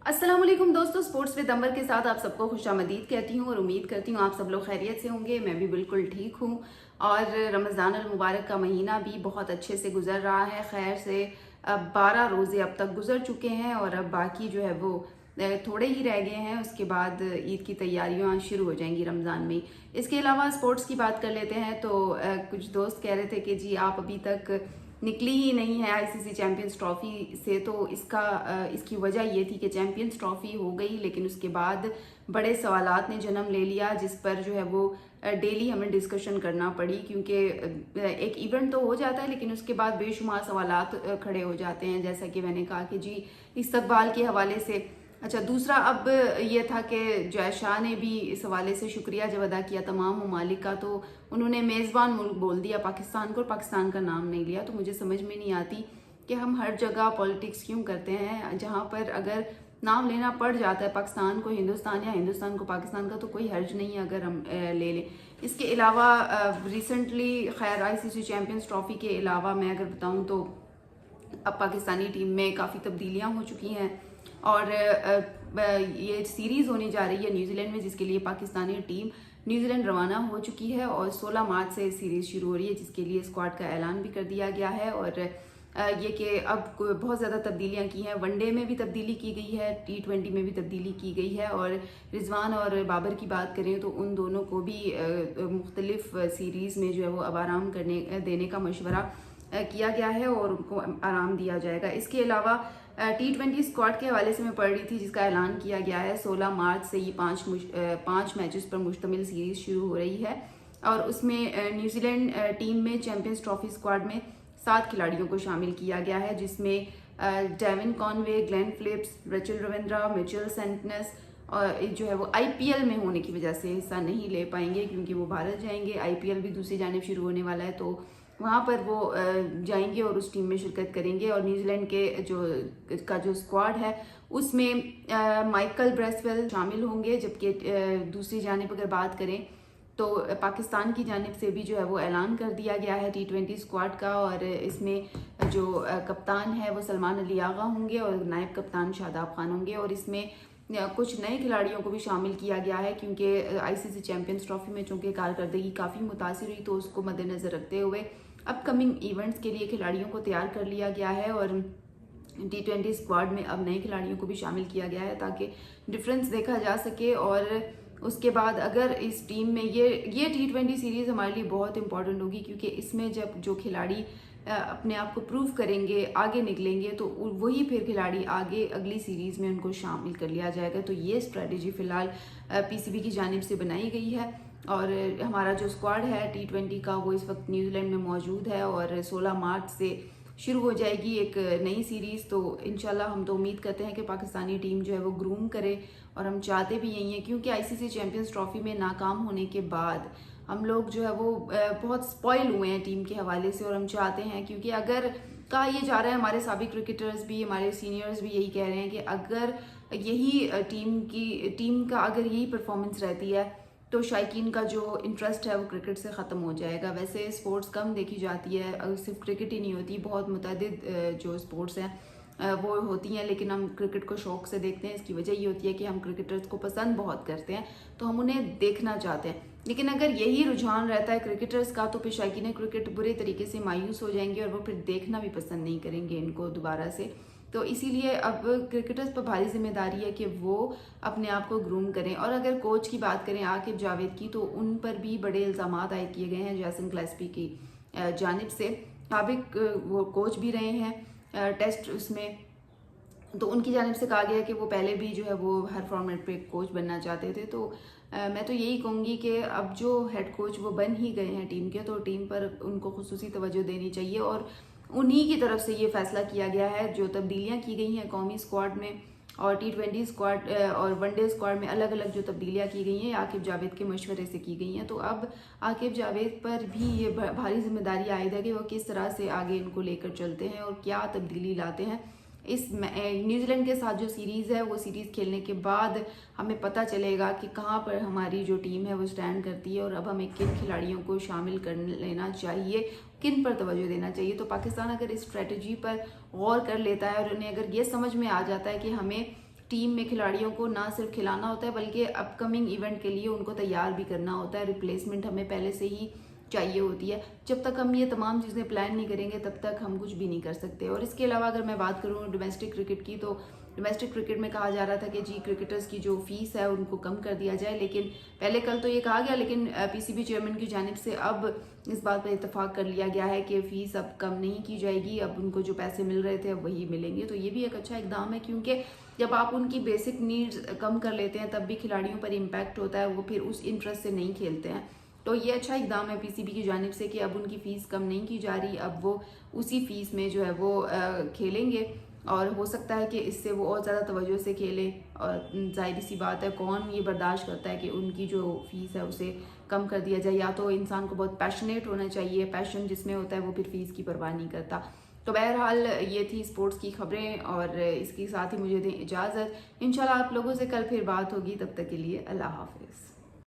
अस्सलाम वालेकुम दोस्तों, स्पोर्ट्स विद अंबर के साथ आप सबको खुशामदीद कहती हूँ और उम्मीद करती हूँ आप सब लोग खैरियत से होंगे। मैं भी बिल्कुल ठीक हूँ और रमज़ान अल मुबारक का महीना भी बहुत अच्छे से गुजर रहा है। खैर से अब 12 रोज़े अब तक गुजर चुके हैं और अब बाकी जो है वो थोड़े ही रह गए हैं। उसके बाद ईद की तैयारियां शुरू हो जाएंगी रमज़ान में। इसके अलावा स्पोर्ट्स की बात कर लेते हैं तो कुछ दोस्त कह रहे थे कि जी आप अभी तक निकली ही नहीं है आईसीसी चैंपियंस ट्रॉफी से। तो इसकी वजह ये थी कि चैंपियंस ट्रॉफी हो गई लेकिन उसके बाद बड़े सवालात ने जन्म ले लिया, जिस पर जो है वो डेली हमें डिस्कशन करना पड़ी, क्योंकि एक इवेंट तो हो जाता है लेकिन उसके बाद बेशुमार सवालात खड़े हो जाते हैं। जैसा कि मैंने कहा कि जी इस्तकबाल के हवाले से। अच्छा, दूसरा अब ये था कि जय शाह ने भी इस हवाले से शुक्रिया जब अदा किया तमाम ममालिक का, तो उन्होंने मेज़बान मुल्क बोल दिया पाकिस्तान को और पाकिस्तान का नाम नहीं लिया। तो मुझे समझ में नहीं आती कि हम हर जगह पॉलिटिक्स क्यों करते हैं, जहाँ पर अगर नाम लेना पड़ जाता है पाकिस्तान को हिंदुस्तान या हिंदुस्तान को पाकिस्तान का, तो कोई हर्ज नहीं है अगर हम ले लें। इसके अलावा रिसेंटली खैर आईसीसी चैम्पियंस ट्रॉफी के अलावा मैं अगर बताऊँ तो अब पाकिस्तानी टीम में काफ़ी तब्दीलियाँ हो चुकी हैं और ये सीरीज़ होने जा रही है न्यूजीलैंड में, जिसके लिए पाकिस्तानी टीम न्यूजीलैंड रवाना हो चुकी है और 16 मार्च से सीरीज़ शुरू हो रही है, जिसके लिए स्क्वाड का ऐलान भी कर दिया गया है। और ये कि अब बहुत ज़्यादा तब्दीलियाँ की हैं, वनडे में भी तब्दीली की गई है, T20 में भी तब्दीली की गई है। और रिजवान और बाबर की बात करें तो उन दोनों को भी मुख्तलिफ सीरीज़ में जो है वो अब आराम देने का मशवरा किया गया है और उनको आराम दिया जाएगा। इसके अलावा T20 स्क्वाड के हवाले से मैं पढ़ रही थी, जिसका ऐलान किया गया है 16 मार्च से ये पाँच मैचेस पर मुश्तमिल सीरीज़ शुरू हो रही है और उसमें न्यूजीलैंड टीम में चैंपियंस ट्रॉफी स्क्वाड में 7 खिलाड़ियों को शामिल किया गया है, जिसमें Devon Conway, Glenn Phillips, Rachin Ravindra, Mitchell Santner और जो है वो आईपीएल में होने की वजह से हिस्सा नहीं ले पाएंगे क्योंकि वो भारत जाएंगे। आईपीएल भी दूसरी जानिब शुरू होने वाला है तो वहाँ पर वो जाएंगे और उस टीम में शिरकत करेंगे। और न्यूजीलैंड के जो स्क्वाड है उसमें माइकल ब्रेसवेल शामिल होंगे, जबकि दूसरी जानिब अगर बात करें तो पाकिस्तान की जानिब से भी जो है वो ऐलान कर दिया गया है T20 स्क्वाड का, और इसमें जो कप्तान है वो सलमान अली आगा होंगे और नायब कप्तान शादाब खान होंगे। और इसमें कुछ नए खिलाड़ियों को भी शामिल किया गया है क्योंकि आईसीसी चैंपियंस ट्रॉफी में चूँकि कारकर्दगी काफ़ी मुतासिर हुई, तो उसको मद्देनज़र रखते हुए अपकमिंग इवेंट्स के लिए खिलाड़ियों को तैयार कर लिया गया है और T20 स्क्वाड में अब नए खिलाड़ियों को भी शामिल किया गया है ताकि डिफरेंस देखा जा सके। और उसके बाद अगर इस टीम में ये T20 सीरीज़ हमारे लिए बहुत इंपॉर्टेंट होगी क्योंकि इसमें जब जो खिलाड़ी अपने आप को प्रूव करेंगे, आगे निकलेंगे, तो वही फिर खिलाड़ी आगे अगली सीरीज़ में उनको शामिल कर लिया जाएगा। तो ये स्ट्रेटजी फ़िलहाल पीसीबी की जानिब से बनाई गई है और हमारा जो स्क्वाड है T20 का वो इस वक्त न्यूजीलैंड में मौजूद है और 16 मार्च से शुरू हो जाएगी एक नई सीरीज़। तो इंशाल्लाह हम तो उम्मीद करते हैं कि पाकिस्तानी टीम जो है वो ग्रूम करे और हम चाहते भी यही हैं क्योंकि आईसीसी चैंपियंस ट्रॉफी में नाकाम होने के बाद हम लोग जो है वो बहुत स्पॉइल हुए हैं टीम के हवाले से। और हम चाहते हैं, क्योंकि अगर कहा ये जा रहा है, हमारे साबिक क्रिकेटर्स भी, हमारे सीनियर्स भी यही कह रहे हैं कि अगर यही टीम का अगर यही परफॉर्मेंस रहती है तो शायकीन का जो इंटरेस्ट है वो क्रिकेट से ख़त्म हो जाएगा। वैसे स्पोर्ट्स कम देखी जाती है, सिर्फ क्रिकेट ही नहीं होती, बहुत मुतअद्दिद जो स्पोर्ट्स हैं वो होती हैं, लेकिन हम क्रिकेट को शौक़ से देखते हैं। इसकी वजह ये होती है कि हम क्रिकेटर्स को पसंद बहुत करते हैं तो हम उन्हें देखना चाहते हैं। लेकिन अगर यही रुझान रहता है क्रिकेटर्स का तो फिर शायकीन क्रिकेट बुरे तरीके से मायूस हो जाएंगे और वो फिर देखना भी पसंद नहीं करेंगे इनको दोबारा से। तो इसीलिए अब क्रिकेटर्स पर भारी जिम्मेदारी है कि वो अपने आप को ग्रूम करें। और अगर कोच की बात करें आकिब जावेद की, तो उन पर भी बड़े इल्ज़ाम आयद किए गए हैं जैसन क्लेस्पी की जानिब से। साबिक वो कोच भी रहे हैं टेस्ट उसमें, तो उनकी जानिब से कहा गया कि वो पहले भी जो है वो हर फॉर्मेट पे कोच बनना चाहते थे। तो मैं तो यही कहूँगी कि अब जो हेड कोच वो बन ही गए हैं टीम के, तो टीम पर उनको खुसूसी तवज्जो देनी चाहिए और उन्हीं की तरफ से ये फैसला किया गया है। जो तब्दीलियाँ की गई हैं कौमी स्क्वाड में और T20 स्क्वाड और वनडे स्क्वाड में अलग अलग जो तब्दीलियाँ की गई हैं आकिब जावेद के मशवरे से की गई हैं। तो अब आकिब जावेद पर भी ये भारी जिम्मेदारी आयद है कि वो किस तरह से आगे इनको लेकर चलते हैं और क्या तब्दीली लाते हैं। इस न्यूजीलैंड के साथ जो सीरीज़ है वो सीरीज़ खेलने के बाद हमें पता चलेगा कि कहाँ पर हमारी जो टीम है वो स्टैंड करती है और अब हमें किन खिलाड़ियों को शामिल कर लेना चाहिए, किन पर तवज्जो देना चाहिए। तो पाकिस्तान अगर इस स्ट्रेटजी पर गौर कर लेता है और उन्हें अगर ये समझ में आ जाता है कि हमें ٹیم میں کھلاڑیوں کو نہ صرف کھلانا ہوتا ہے بلکہ اپ کمنگ ایونٹ کے لیے ان کو تیار بھی کرنا ہوتا ہے. ریپلیسمنٹ ہمیں پہلے سے ہی چاہیے ہوتی ہے. جب تک ہم یہ تمام چیزیں پلان نہیں کریں گے تب تک ہم کچھ بھی نہیں کر سکتے. اور اس کے علاوہ اگر میں بات کروں ڈومیسٹک کرکٹ کی, تو ڈومیسٹک کرکٹ میں کہا جا رہا تھا کہ جی کرکٹرز کی جو فیس ہے ان کو کم کر دیا جائے, لیکن پہلے کل تو یہ کہا گیا, لیکن پی سی بی چیئرمین کی جانب سے اب اس بات پر اتفاق کر لیا گیا ہے کہ فیس اب کم نہیں کی جائے گی, اب ان کو جو پیسے مل رہے تھے اب وہی ملیں گے. تو یہ بھی ایک اچھا اقدام ہے, کیونکہ جب آپ ان کی بیسک نیڈز کم کر لیتے ہیں تب بھی کھلاڑیوں پر امپیکٹ ہوتا ہے, وہ پھر اس انٹرسٹ سے نہیں کھیلتے ہیں. تو یہ اچھا اقدام ہے پی سی بی کی جانب سے کہ اب ان کی فیس کم نہیں کی جا رہی, اب وہ اسی فیس میں جو ہے وہ کھیلیں گے, اور ہو سکتا ہے کہ اس سے وہ اور زیادہ توجہ سے کھیلیں. اور ظاہری سی بات ہے کون یہ برداشت کرتا ہے کہ ان کی جو فیس ہے اسے کم کر دیا جائے. یا تو انسان کو بہت پیشنیٹ ہونا چاہیے, پیشن جس میں ہوتا ہے وہ پھر فیس کی پرواہ نہیں کرتا. تو بہرحال یہ تھی اسپورٹس کی خبریں, اور اس کے ساتھ ہی مجھے دیں اجازت. انشاءاللہ آپ لوگوں سے کل پھر بات ہوگی, تب تک کے لیے اللہ حافظ.